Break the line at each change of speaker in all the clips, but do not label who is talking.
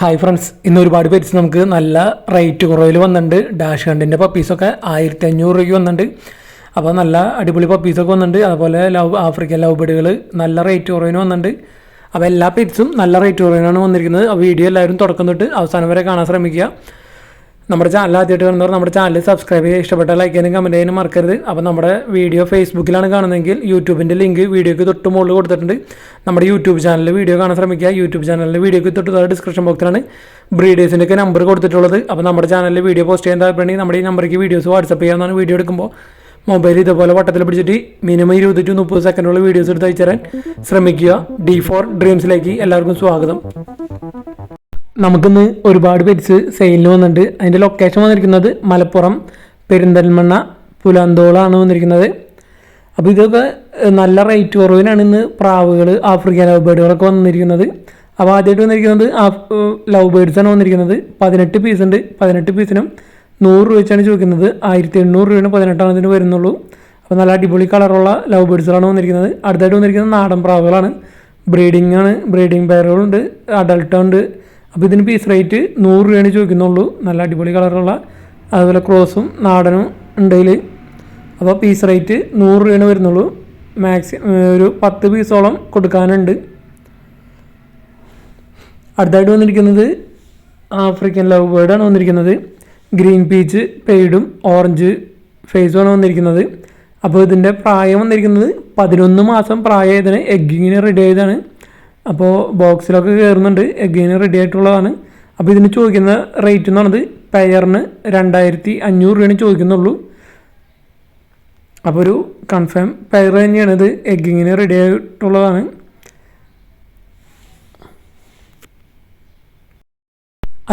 Hi friends, ഇന്ന് ഒരുപാട് പേര് നമുക്ക് നല്ല റേറ്റ് കുറവിൽ വന്നിട്ടുണ്ട്. ഡാഷ് ഹണ്ടിൻ്റെ പപ്പീസൊക്കെ 1500 രൂപയ്ക്ക് വന്നിട്ടുണ്ട്. അപ്പോൾ നല്ല അടിപൊളി പപ്പീസൊക്കെ വന്നിട്ടുണ്ട്. അതുപോലെ ആഫ്രിക്കൻ ലവ് ബേഡുകൾ നല്ല റേറ്റ് കുറവിന് വന്നിട്ടുണ്ട്. അപ്പോൾ എല്ലാ പെറ്റ്സും നല്ല റേറ്റ് കുറവിനാണ് വന്നിരിക്കുന്നത്. ആ വീഡിയോ എല്ലാവരും തുടക്കം തൊട്ട് അവസാനം വരെ കാണാൻ ശ്രമിക്കുക. നമ്മുടെ ചാനൽ ആദ്യമായിട്ട് കാണുന്നവർ നമ്മുടെ ചാനൽ സബ്സ്ക്രൈബ് ചെയ്യുക, ഇഷ്ടപ്പെട്ട ലൈക്ക് ചെയ്യാനും കമൻറ്റ് ചെയ്യാനും മറക്കരുത്. അപ്പോൾ നമ്മുടെ വീഡിയോ ഫേസ്ബുക്കിലാണ് കാണുന്നതെങ്കിൽ യൂട്യൂബിൻ്റെ ലിങ്ക് വീഡിയോയ്ക്ക് തൊട്ട് മുകളിൽ കൊടുത്തിട്ടുണ്ട്. നമ്മുടെ യൂട്യൂബ് ചാനലിൽ വീഡിയോ കാണാൻ ശ്രമിക്കുക. യൂട്യൂബ് ചാനലിൽ വീഡിയോയ്ക്ക് തൊട്ട് ഡിസ്ക്രിപ്ഷൻ ബോക്സിലാണ് ബ്രീഡേഴ്സിൻ്റെ ഒക്കെ നമ്പർ കൊടുത്തിട്ടുള്ളത്. അപ്പോൾ നമ്മുടെ ചാനലിൽ വീഡിയോ പോസ്റ്റ് ചെയ്യാൻ താല്പര്യമുണ്ടെങ്കിൽ നമ്മുടെ ഈ നമ്പറിലേക്ക് വീഡിയോസ് വാട്സപ്പ് ചെയ്യാവുന്നതാണ്. വീഡിയോ എടുക്കുമ്പോൾ മൊബൈൽ ഇതുപോലെ വട്ടത്തിൽ പിടിച്ചിട്ട് മിനിമം 20 to 30 സെക്കൻഡുള്ള വീഡിയോസ് എടുത്ത് അയച്ചു തരാൻ ശ്രമിക്കുക. D4 ഡ്രീംസിലേക്ക് എല്ലാവർക്കും സ്വാഗതം. നമുക്കിന്ന് ഒരുപാട് പെറ്റ്സ് സെയിലിന് വന്നിട്ടുണ്ട്. അതിൻ്റെ ലൊക്കേഷൻ വന്നിരിക്കുന്നത് മലപ്പുറം പെരിന്തൽമണ്ണ പുലാന്തോളാണ് വന്നിരിക്കുന്നത്. അപ്പോൾ ഇതൊക്കെ നല്ല റേറ്റ് കുറവിനാണ് ഇന്ന് പ്രാവുകൾ, ആഫ്രിക്കൻ ലവ് ബേഡുകളൊക്കെ വന്നിരിക്കുന്നത്. അപ്പോൾ ആദ്യമായിട്ട് വന്നിരിക്കുന്നത് ലവ് ബേഡ്സാണ് വന്നിരിക്കുന്നത്. 18 പീസ് ഉണ്ട്. 18 പീസിനും 100 രൂപ വെച്ചാണ് ചോദിക്കുന്നത്. 1800 രൂപയാണ് 18 വരുന്നുള്ളൂ. അപ്പോൾ നല്ല അടിപൊളി കളറുള്ള ലവ് ബേഡ്സുകളാണ് വന്നിരിക്കുന്നത്. അടുത്തായിട്ട് വന്നിരിക്കുന്നത് നാടൻ പ്രാവുകളാണ്. ബ്രീഡിംഗ് പെയറുകളുണ്ട്, അഡൾട്ടുണ്ട്. അപ്പോൾ ഇതിന് പീസ് റേറ്റ് 100 രൂപയാണ് ചോദിക്കുന്നുള്ളൂ. നല്ല അടിപൊളി കളറുള്ള അതുപോലെ ക്രോസും നാടനും ഉണ്ടെങ്കിൽ അപ്പോൾ പീസ് റേറ്റ് 100 രൂപയാണ് വരുന്നുള്ളൂ. ഒരു 10 പീസോളം കൊടുക്കാനുണ്ട്. അടുത്തായിട്ട് വന്നിരിക്കുന്നത് ആഫ്രിക്കൻ ലവ് ബേർഡാണ് വന്നിരിക്കുന്നത്. ഗ്രീൻ പീച്ച് പെയ്ഡും ഓറഞ്ച് ഫേസുമാണ് വന്നിരിക്കുന്നത്. അപ്പോൾ ഇതിൻ്റെ പ്രായം വന്നിരിക്കുന്നത് 11 മാസം പ്രായമായതിന് എഗ്ഗിങ്ങിന് റെഡി ആയതാണ്. അപ്പോൾ ബോക്സിലൊക്കെ കയറുന്നുണ്ട്, എഗ്ഗിന് റെഡി ആയിട്ടുള്ളതാണ്. അപ്പോൾ ഇതിന് ചോദിക്കുന്ന റേറ്റ് എന്ന് പറയുന്നത് പെയറിന് 2500 രൂപയാണ് ചോദിക്കുന്നുള്ളൂ. അപ്പോൾ ഒരു കൺഫേം പെയർ തന്നെയാണ് ഇത്, എഗ്ഗിങ്ങിന് റെഡി ആയിട്ടുള്ളതാണ്.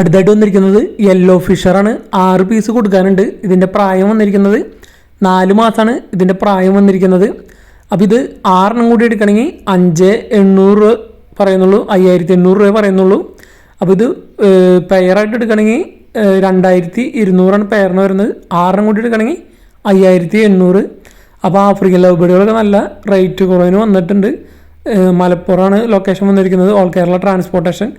അടുത്തായിട്ട് വന്നിരിക്കുന്നത് യെല്ലോ ഫിഷറാണ്. 6 പീസ് കൊടുക്കാനുണ്ട്. ഇതിൻ്റെ പ്രായം വന്നിരിക്കുന്നത് 4 മാസമാണ് ഇതിൻ്റെ പ്രായം വന്നിരിക്കുന്നത്. അപ്പോൾ ഇത് 6 കൂടി എടുക്കണമെങ്കിൽ 5800 പറയുന്നുള്ളൂ, 5800 രൂപ പറയുന്നുള്ളൂ. അപ്പോൾ ഇത് പെയറായിട്ട് എടുക്കണമെങ്കിൽ 2200 പെയറിന് വരുന്നത്. 6 കൂടി എടുക്കണമെങ്കിൽ 5800. അപ്പോൾ ആഫ്രിക്കൻ ലവ് ബേഡുകളൊക്കെ നല്ല റേറ്റ് കുറവിന് വന്നിട്ടുണ്ട്. മലപ്പുറമാണ് ലൊക്കേഷൻ വന്നിരിക്കുന്നത്. ഓൾ കേരള ട്രാൻസ്പോർട്ടേഷൻ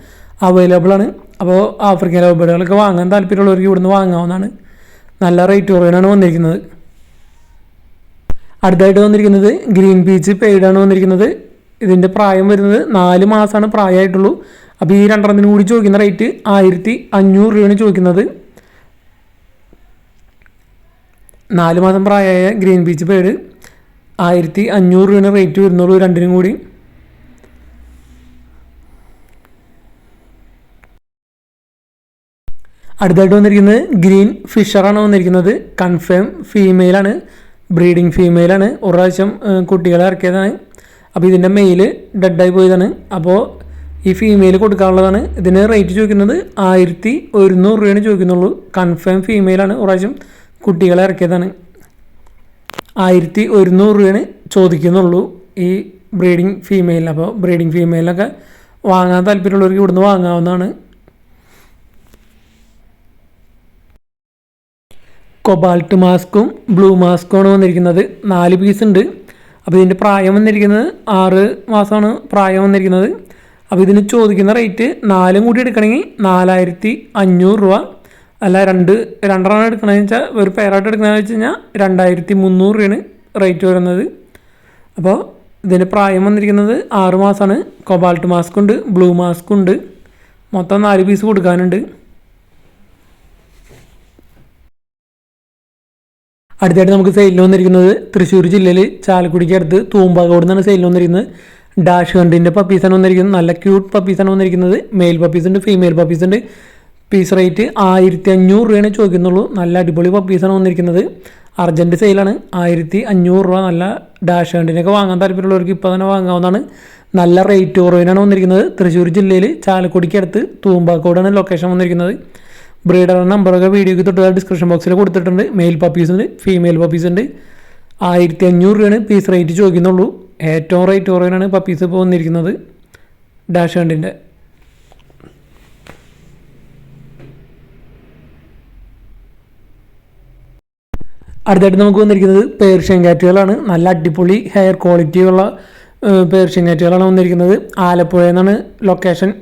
അവൈലബിൾ ആണ്. അപ്പോൾ ആഫ്രിക്കൻ ലവ് ബേഡുകളൊക്കെ വാങ്ങാൻ താല്പര്യമുള്ളവർക്ക് ഇവിടുന്ന് വാങ്ങാവുന്നതാണ്. നല്ല റേറ്റ് കുറവിനാണ് വന്നിരിക്കുന്നത്. അടുത്തായിട്ട് വന്നിരിക്കുന്നത് ഗ്രീൻ പീച്ച് പെയ്ഡാണ് വന്നിരിക്കുന്നത്. ഇതിൻ്റെ പ്രായം വരുന്നത് 4 മാസമാണ് പ്രായമായിട്ടുള്ളൂ. അപ്പോൾ ഈ 2 കൂടി ചോദിക്കുന്ന റേറ്റ് 1500 രൂപയാണ് ചോദിക്കുന്നത്. 4 മാസം പ്രായമായ ഗ്രീൻ പീച്ച് പെയ്ഡ് 1500 രൂപയാണ് റേറ്റ് വരുന്നുള്ളൂ 2 കൂടി. അടുത്തായിട്ട് വന്നിരിക്കുന്നത് ഗ്രീൻ ഫിഷറാണ് വന്നിരിക്കുന്നത്. കൺഫേം ഫീമെയിലാണ്, ബ്രീഡിങ് ഫീമെയിലാണ്. ഒരു പ്രാവശ്യം കുട്ടികളെ ഇറക്കിയതാണ്. അപ്പോൾ ഇതിൻ്റെ മെയില് ഡെഡായി പോയതാണ്. അപ്പോൾ ഈ ഫീമെയിൽ കൊടുക്കാനുള്ളതാണ്. ഇതിന് റേറ്റ് ചോദിക്കുന്നത് 1100 രൂപയാണ് ചോദിക്കുന്നുള്ളൂ. കൺഫേം ഫീമെയിലാണ്, ഒരു പ്രാവശ്യം കുട്ടികളെ ഇറക്കിയതാണ്. 1100 രൂപയാണ് ചോദിക്കുന്നുള്ളൂ ഈ ബ്രീഡിങ് ഫീമെയിലിന്. അപ്പോൾ ബ്രീഡിങ് ഫീമെയിലിനൊക്കെ വാങ്ങാൻ താല്പര്യമുള്ളവർക്ക് ഇവിടുന്ന് വാങ്ങാവുന്നതാണ്. കൊബാൾട്ട് മാസ്കും ബ്ലൂ മാസ്കുമാണ് വന്നിരിക്കുന്നത്. 4 പീസ് ഉണ്ട്. അപ്പോൾ ഇതിൻ്റെ പ്രായം വന്നിരിക്കുന്നത് 6 മാസമാണ് പ്രായം വന്നിരിക്കുന്നത്. അപ്പോൾ ഇതിന് ചോദിക്കുന്ന റേറ്റ് 4 കൂടി എടുക്കണമെങ്കിൽ 4500 രൂപ. അല്ല രണ്ടെണ്ണം എടുക്കണമെന്ന് വെച്ചാൽ ഒരു പെയറായിട്ട് എടുക്കണമെന്ന് വെച്ച് കഴിഞ്ഞാൽ 2300 രൂപയാണ് റേറ്റ് വരുന്നത്. അപ്പോൾ ഇതിൻ്റെ പ്രായം വന്നിരിക്കുന്നത് 6 മാസമാണ്. കൊബാൾട്ട് മാസ്ക് ഉണ്ട്, ബ്ലൂ മാസ്ക് ഉണ്ട്. മൊത്തം 4 പീസ് കൊടുക്കാനുണ്ട്. അടുത്തായിട്ട് നമുക്ക് സെയിലിന് വന്നിരിക്കുന്നത് തൃശ്ശൂർ ജില്ലയിൽ ചാലക്കുടിക്ക് അടുത്ത് തൂമ്പാക്കോട് നിന്നാണ് സെയിലിന് വന്നിരിക്കുന്നത്. ഡാഷ് ഹണ്ടിൻ്റെ പപ്പീസാണ് വന്നിരിക്കുന്നത്. നല്ല ക്യൂട്ട് പപ്പീസാണ് വന്നിരിക്കുന്നത്. മെയിൽ പപ്പീസ് ഉണ്ട്, ഫീമെയിൽ പപ്പീസ് ഉണ്ട്. പീസ് റേറ്റ് 1500 രൂപയാണ് ചോദിക്കുന്നുള്ളൂ. നല്ല അടിപൊളി പപ്പീസാണ് വന്നിരിക്കുന്നത്. അർജൻറ്റ് സെയിലാണ്. 1500 രൂപ. നല്ല ഡാഷ് ഹണ്ടിനൊക്കെ വാങ്ങാൻ താല്പര്യമുള്ളവർക്ക് ഇപ്പോൾ തന്നെ വാങ്ങാവുന്നതാണ്. നല്ല റേറ്റ് കുറവിനാണ് വന്നിരിക്കുന്നത്. തൃശ്ശൂർ ജില്ലയിൽ ചാലക്കുടിക്ക് അടുത്ത് തൂമ്പാക്കോടാണ് ലൊക്കേഷൻ വന്നിരിക്കുന്നത്. ബ്രീഡറുടെ നമ്പറൊക്കെ വീഡിയോയ്ക്ക് തൊട്ട് ഡിസ്ക്രിപ്ഷൻ ബോക്സിൽ കൊടുത്തിട്ടുണ്ട്. മെയിൽ പപ്പീസ് ഉണ്ട്, ഫീമെയിൽ പപ്പീസ് ഉണ്ട്. 1500 രൂപയാണ് പീസ് റേറ്റ് ചോദിക്കുന്നുള്ളൂ. ഏറ്റവും റേറ്റ് കുറവിനാണ് പപ്പീസ് ഇപ്പോൾ വന്നിരിക്കുന്നത് ഡാഷ് ഹണ്ടിൻ്റെ. അടുത്തായിട്ട് നമുക്ക് വന്നിരിക്കുന്നത് പേർഷ്യൻ കാറ്റുകളാണ്. നല്ല അടിപൊളി ഹെയർ ക്വാളിറ്റിയുള്ള പേർഷ്യൻ കാറ്റുകളാണ് വന്നിരിക്കുന്നത്. ആലപ്പുഴയിൽ നിന്നാണ് ലൊക്കേഷൻ.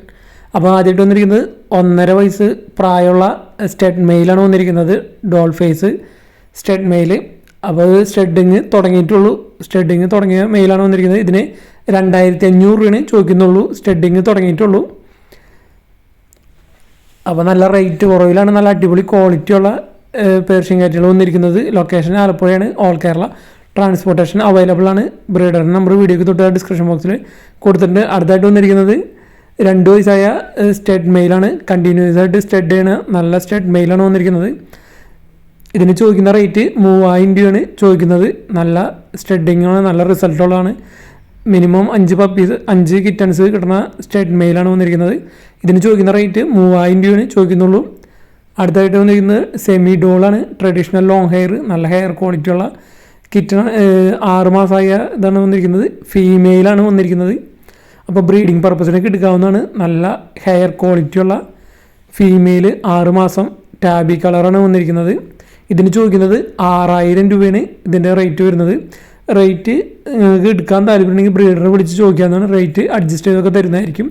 അപ്പോൾ ആദ്യമായിട്ട് വന്നിരിക്കുന്നത് 1.5 വയസ്സ് പ്രായമുള്ള സ്റ്റഡ് മെയിലാണ് വന്നിരിക്കുന്നത്, ഡോൾ ഫേസ് സ്റ്റഡ് മെയിൽ. അപ്പോൾ സ്റ്റഡിങ് തുടങ്ങിയ മെയിലാണ് വന്നിരിക്കുന്നത്. ഇതിന് 2500 രൂപയാണ് ചോദിക്കുന്നുള്ളൂ, സ്റ്റഡിങ് തുടങ്ങിയിട്ടുള്ളൂ. അപ്പോൾ നല്ല റേറ്റ് കുറവിലാണ് നല്ല അടിപൊളി ക്വാളിറ്റിയുള്ള പേർഷ്യൻ കാറ്റുകൾ വന്നിരിക്കുന്നത്. ലൊക്കേഷൻ ആലപ്പുഴയാണ്. ഓൾ കേരള ട്രാൻസ്പോർട്ടേഷൻ അവൈലബിൾ ആണ്. ബ്രീഡറിൻ്റെ നമ്പർ വീഡിയോക്ക് തൊട്ട് ഡിസ്ക്രിപ്ഷൻ ബോക്സിൽ കൊടുത്തിട്ടുണ്ട്. അടുത്തായിട്ട് വന്നിരിക്കുന്നത് 2 വയസ്സായ സ്റ്റഡ് മെയിലാണ്, കണ്ടിന്യൂസ് ആയിട്ട് സ്റ്റഡ് ചെയ്യണ നല്ല സ്റ്റഡ് മെയിലാണ് വന്നിരിക്കുന്നത്. ഇതിന് ചോദിക്കുന്ന റേറ്റ് 3000 രൂപയാണ് ചോദിക്കുന്നത്. നല്ല സ്റ്റഡിങ്ങാണ്, നല്ല റിസൾട്ടുള്ളതാണ്. മിനിമം 5 കിറ്റൻസ് കിട്ടുന്ന സ്റ്റഡ് മെയിലാണ് വന്നിരിക്കുന്നത്. ഇതിന് ചോദിക്കുന്ന റേറ്റ് 3000 രൂപയാണ് ചോദിക്കുന്നുള്ളൂ. അടുത്തായിട്ട് വന്നിരിക്കുന്നത് സെമി ഡോളാണ്, ട്രഡീഷണൽ ലോങ് ഹെയർ, നല്ല ഹെയർ ക്വാളിറ്റിയുള്ള കിറ്റാണ്. 6 മാസമായ ഇതാണ് വന്നിരിക്കുന്നത്, ഫീമെയിലാണ് വന്നിരിക്കുന്നത്. അപ്പോൾ ബ്രീഡിങ് പർപ്പസിനൊക്കെ എടുക്കാവുന്നതാണ്. നല്ല ഹെയർ ക്വാളിറ്റിയുള്ള ഫീമെയിൽ, 6 മാസം, ടാബി കളറാണ് വന്നിരിക്കുന്നത്. ഇതിന് ചോദിക്കുന്നത് 6000 രൂപയാണ് ഇതിൻ്റെ റേറ്റ് വരുന്നത്. റേറ്റ് എടുക്കാൻ താല്പര്യമുണ്ടെങ്കിൽ ബ്രീഡറെ വിളിച്ച് ചോദിക്കാവുന്നതാണ്. റേറ്റ് അഡ്ജസ്റ്റ് ചെയ്തൊക്കെ തരുന്നതായിരിക്കും.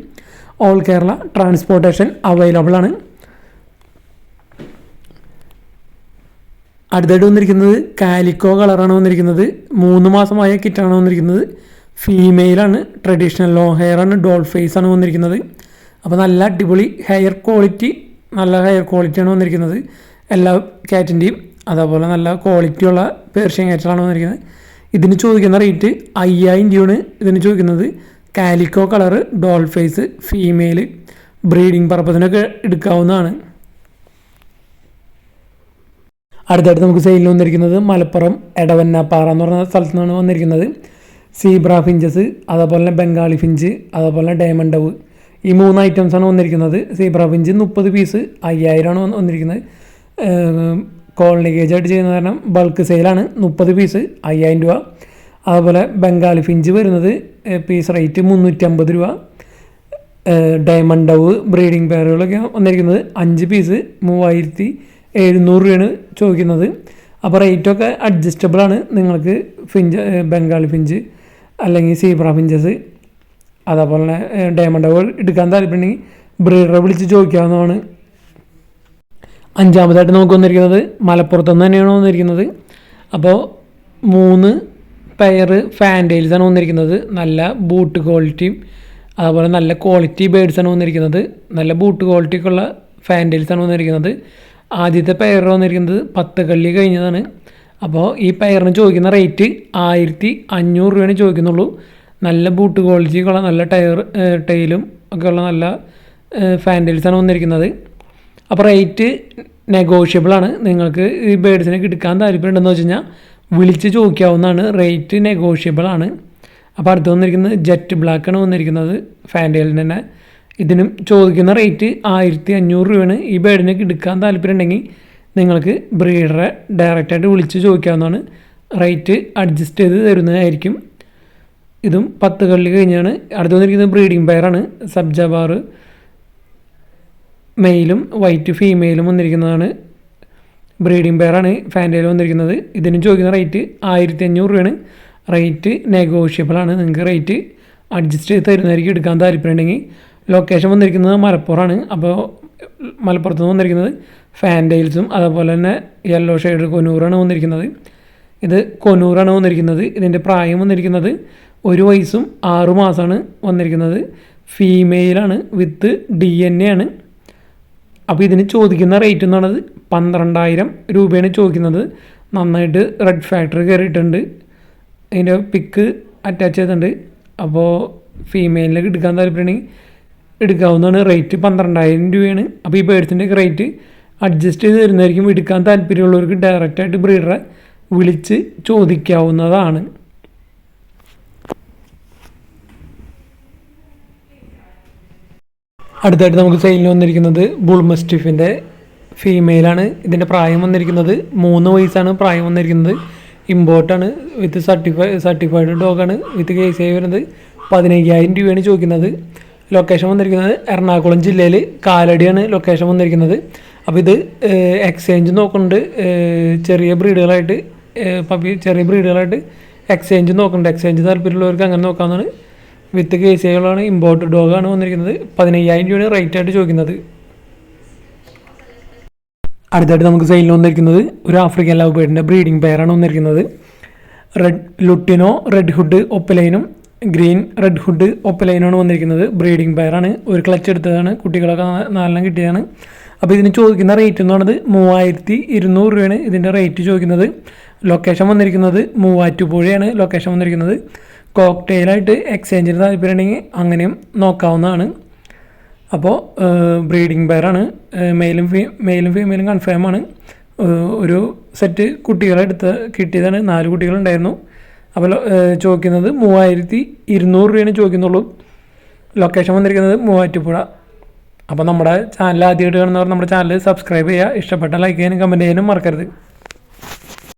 ഓൾ കേരള ട്രാൻസ്പോർട്ടേഷൻ അവൈലബിൾ ആണ്. അടുത്തായിട്ട് വന്നിരിക്കുന്നത് കാലിക്കോ കളറാണ് വന്നിരിക്കുന്നത്. 3 മാസമായ കിറ്റാണ് വന്നിരിക്കുന്നത്. ഫീമെയിലാണ്, ട്രഡീഷണൽ ലോങ് ഹെയറാണ്, ഡോൾ ഫേസ് ആണ് വന്നിരിക്കുന്നത്. അപ്പോൾ നല്ല അടിപൊളി നല്ല ഹെയർ ക്വാളിറ്റിയാണ് വന്നിരിക്കുന്നത് എല്ലാ കാറ്റിൻ്റെയും. അതേപോലെ നല്ല ക്വാളിറ്റിയുള്ള പേർഷ്യൻ കാറ്റുകളാണ് വന്നിരിക്കുന്നത്. ഇതിന് ചോദിക്കുന്ന റേറ്റ് 5000 രൂപയാണ് ഇതിന് ചോദിക്കുന്നത്. Calico colour, doll face, female, breeding പർപ്പസിനൊക്കെ എടുക്കാവുന്നതാണ്. അടുത്തായിട്ട് നമുക്ക് സെയിലിൽ വന്നിരിക്കുന്നത് മലപ്പുറം എടവന്നാപ്പാറ എന്ന് പറഞ്ഞ സ്ഥലത്തു നിന്നാണ് വന്നിരിക്കുന്നത്. സീബ്ര ഫിഞ്ചസ്, അതേപോലെ തന്നെ ബംഗാളി ഫിഞ്ച്, അതേപോലെ തന്നെ ഡയമണ്ട് ഡവ്, ഈ 3 ഐറ്റംസാണ് വന്നിരിക്കുന്നത്. സീബ്ര ഫിഞ്ച് 30 പീസ് 5000 വന്നിരിക്കുന്നത്. കോളനി കേജായിട്ട് ചെയ്യുന്ന കാരണം ബൾക്ക് സെയിലാണ്. 30 പീസ് 5000 രൂപ. അതുപോലെ ബംഗാളി ഫിഞ്ച് വരുന്നത് പീസ് റേറ്റ് 350 രൂപ. ഡയമണ്ട് ഡവ് ബ്രീഡിംഗ് പെയറുകളൊക്കെ വന്നിരിക്കുന്നത് 5 പീസ് 3700 രൂപയാണ് ചോദിക്കുന്നത്. അപ്പോൾ റേറ്റൊക്കെ അഡ്ജസ്റ്റബിളാണ്. നിങ്ങൾക്ക് ബംഗാളി ഫിഞ്ച് അല്ലെങ്കിൽ സീബ്ര ഫിഞ്ചസ്, അതേപോലെ തന്നെ ഡയമണ്ട് ഡവ് എടുക്കാൻ താല്പര്യമുണ്ടെങ്കിൽ ബ്രീഡറെ വിളിച്ച് ചോദിക്കാവുന്നതാണ്. അഞ്ചാമതായിട്ട് നമുക്ക് വന്നിരിക്കുന്നത് മലപ്പുറത്ത് നിന്ന് തന്നെയാണ് വന്നിരിക്കുന്നത്. അപ്പോൾ 3 പെയർ ഫാൻറ്റെയിൽസാണ് വന്നിരിക്കുന്നത്. നല്ല ബൂട്ട് ക്വാളിറ്റിയും അതുപോലെ നല്ല ക്വാളിറ്റി ബേഡ്സാണ് വന്നിരിക്കുന്നത്. നല്ല ബൂട്ട് ക്വാളിറ്റിക്കുള്ള ഫാൻറ്റെയിൽസാണ് വന്നിരിക്കുന്നത്. ആദ്യത്തെ പെയർ വന്നിരിക്കുന്നത് 10 കള്ളി കഴിഞ്ഞതാണ്. അപ്പോൾ ഈ പെയറിന് ചോദിക്കുന്ന റേറ്റ് 1500 രൂപയാണ് ചോദിക്കുന്നുള്ളൂ. നല്ല ബൂട്ട് ക്വാളിറ്റിക്കുള്ള നല്ല ടൈലും ഒക്കെ ഉള്ള നല്ല ഫാൻറ്റെയിൽസാണ് വന്നിരിക്കുന്നത്. അപ്പോൾ റേറ്റ് നെഗോഷ്യബിളാണ്. നിങ്ങൾക്ക് ഈ ബേഡ്സിനൊക്കെ എടുക്കാൻ താല്പര്യമുണ്ടെന്ന് വെച്ച് കഴിഞ്ഞാൽ വിളിച്ച് ചോദിക്കാവുന്നതാണ്. റേറ്റ് നെഗോഷ്യബിളാണ്. അപ്പോൾ അടുത്ത് വന്നിരിക്കുന്നത് ജെറ്റ് ബ്ലാക്കാണ് വന്നിരിക്കുന്നത്, ഫാൻറ്റെയിലിന് തന്നെ. ഇതിനും ചോദിക്കുന്ന റേറ്റ് 1500 രൂപയാണ്. ഈ ബേഡിനൊക്കെ എടുക്കാൻ താല്പര്യമുണ്ടെങ്കിൽ നിങ്ങൾക്ക് ബ്രീഡറെ ഡയറക്റ്റായിട്ട് വിളിച്ച് ചോദിക്കാവുന്നതാണ്. റേറ്റ് അഡ്ജസ്റ്റ് ചെയ്ത് തരുന്നതായിരിക്കും. ഇതും 10 കള്ളി കഴിഞ്ഞാണ്. അടുത്ത് വന്നിരിക്കുന്നത് ബ്രീഡിംഗ് പെയറാണ്, സബ്ജാബാർ മെയിലും വൈറ്റ് ഫീമെയിലും വന്നിരിക്കുന്നതാണ്. ബ്രീഡിംഗ് പെയറാണ് ഫാൻറ്റെയിൽ വന്നിരിക്കുന്നത്. ഇതിന് ചോദിക്കുന്ന റേറ്റ് 1500 രൂപയാണ്. റേറ്റ് നെഗോഷ്യബിളാണ്. നിങ്ങൾക്ക് റേറ്റ് അഡ്ജസ്റ്റ് ചെയ്ത് തരുന്നതായിരിക്കും എടുക്കാൻ താല്പര്യമുണ്ടെങ്കിൽ. ലൊക്കേഷൻ വന്നിരിക്കുന്നത് മലപ്പുറമാണ്. അപ്പോൾ മലപ്പുറത്ത് നിന്ന് വന്നിരിക്കുന്നത് ഫാൻറ്റെയിൽസും അതേപോലെ തന്നെ യെല്ലോ ഷെയ്ഡ് കൊനൂറാണ് വന്നിരിക്കുന്നത്. ഇത് കൊനൂറാണ് വന്നിരിക്കുന്നത്. ഇതിൻ്റെ പ്രായം വന്നിരിക്കുന്നത് 1 വയസ്സും 6 മാസമാണ് വന്നിരിക്കുന്നത്. ഫീമെയിലാണ്, വിത്ത് DNA ആണ്. അപ്പോൾ ഇതിന് ചോദിക്കുന്ന റേറ്റ് എന്ന് പറയുന്നത് 12000 രൂപയാണ് ചോദിക്കുന്നത്. നന്നായിട്ട് റെഡ് ഫാക്ടറി കയറിയിട്ടുണ്ട്. അതിൻ്റെ പിക്ക് അറ്റാച്ച് ചെയ്തിട്ടുണ്ട്. അപ്പോൾ ഫീമെയിലിലേക്ക് എടുക്കാൻ താല്പര്യമുണ്ടെങ്കിൽ എടുക്കാവുന്നതാണ്. റേറ്റ് 12000 രൂപയാണ്. അപ്പോൾ ഈ ബേഡ്സിൻ്റെ റേറ്റ് അഡ്ജസ്റ്റ് ചെയ്ത് തരുന്നതായിരിക്കും. എടുക്കാൻ താല്പര്യമുള്ളവർക്ക് ഡയറക്റ്റായിട്ട് ബ്രീഡറെ വിളിച്ച് ചോദിക്കാവുന്നതാണ്. അടുത്തായിട്ട് നമുക്ക് സെയിലിന് വന്നിരിക്കുന്നത് ബുൾമസ്റ്റിഫിൻ്റെ ഫീമെയിലാണ്. ഇതിൻ്റെ പ്രായം വന്നിരിക്കുന്നത് 3 വയസ്സാണ് പ്രായം വന്നിരിക്കുന്നത്. ഇമ്പോർട്ടാണ്, വിത്ത് സർട്ടിഫൈഡ് ഡോഗാണ്, വിത്ത് കേസ് ആയി വരുന്നത്. 15000 രൂപയാണ് ചോദിക്കുന്നത്. ലൊക്കേഷൻ വന്നിരിക്കുന്നത് എറണാകുളം ജില്ലയിൽ കാലടിയാണ് ലൊക്കേഷൻ വന്നിരിക്കുന്നത്. അപ്പോൾ ഇത് എക്സ്ചേഞ്ച് നോക്കുന്നുണ്ട്. ചെറിയ ബ്രീഡുകളായിട്ട് എക്സ്ചേഞ്ച് നോക്കുന്നുണ്ട്. എക്സ്ചേഞ്ച് താല്പര്യമുള്ളവർക്ക് അങ്ങനെ നോക്കാവുന്നതാണ്. വിത്ത് കേസുകളാണ്. ഇമ്പോർട്ടഡ് ഡോഗാണ് വന്നിരിക്കുന്നത്. 15,000 രൂപയാണ് റേറ്റ് ആയിട്ട് ചോദിക്കുന്നത്. അടുത്തായിട്ട് നമുക്ക് സെയിലിൽ വന്നിരിക്കുന്നത് ഒരു ആഫ്രിക്കൻ ലവ് ബേർഡിൻ്റെ ബ്രീഡിംഗ് പെയറാണ് വന്നിരിക്കുന്നത്. റെഡ് ലുട്ടിനോ റെഡ് ഹുഡ് ഒപ്പലൈനും ഗ്രീൻ റെഡ് ഹുഡ് ഒപ്പലൈനാണ് വന്നിരിക്കുന്നത്. ബ്രീഡിംഗ് പെയറാണ്. ഒരു ക്ലച്ച് എടുത്തതാണ്. കുട്ടികളൊക്കെ 4 കിട്ടിയതാണ്. അപ്പോൾ ഇതിന് ചോദിക്കുന്ന റേറ്റ് എന്ന് പറയുന്നത് 3,200 രൂപയാണ് ഇതിൻ്റെ റേറ്റ് ചോദിക്കുന്നത്. ലൊക്കേഷൻ വന്നിരിക്കുന്നത് മൂവാറ്റുപുഴയാണ് ലൊക്കേഷൻ വന്നിരിക്കുന്നത്. കോക്ടെയിലായിട്ട് എക്സ്ചേഞ്ചിന് താല്പര്യമുണ്ടെങ്കിൽ അങ്ങനെയും നോക്കാവുന്നതാണ്. അപ്പോൾ ബ്രീഡിംഗ് പെയറാണ്. മെയിലും ഫീമെയിലും കൺഫേം ആണ്. ഒരു സെറ്റ് കുട്ടികളെ കിട്ടിയതാണ്. 4 കുട്ടികളുണ്ടായിരുന്നു. അപ്പോൾ ചോദിക്കുന്നത് 3,200 രൂപയാണ് ചോദിക്കുന്നുള്ളൂ. ലൊക്കേഷൻ വന്നിരിക്കുന്നത് മൂവാറ്റുപുഴ. അപ്പോൾ നമ്മുടെ ചാനൽ ആദ്യമായിട്ട് കാണുന്നവർ നമ്മുടെ ചാനൽ സബ്സ്ക്രൈബ് ചെയ്യുക. ഇഷ്ടപ്പെട്ട ലൈക്ക് ചെയ്യാനും കമൻറ്റ് ചെയ്യാനും മറക്കരുത്.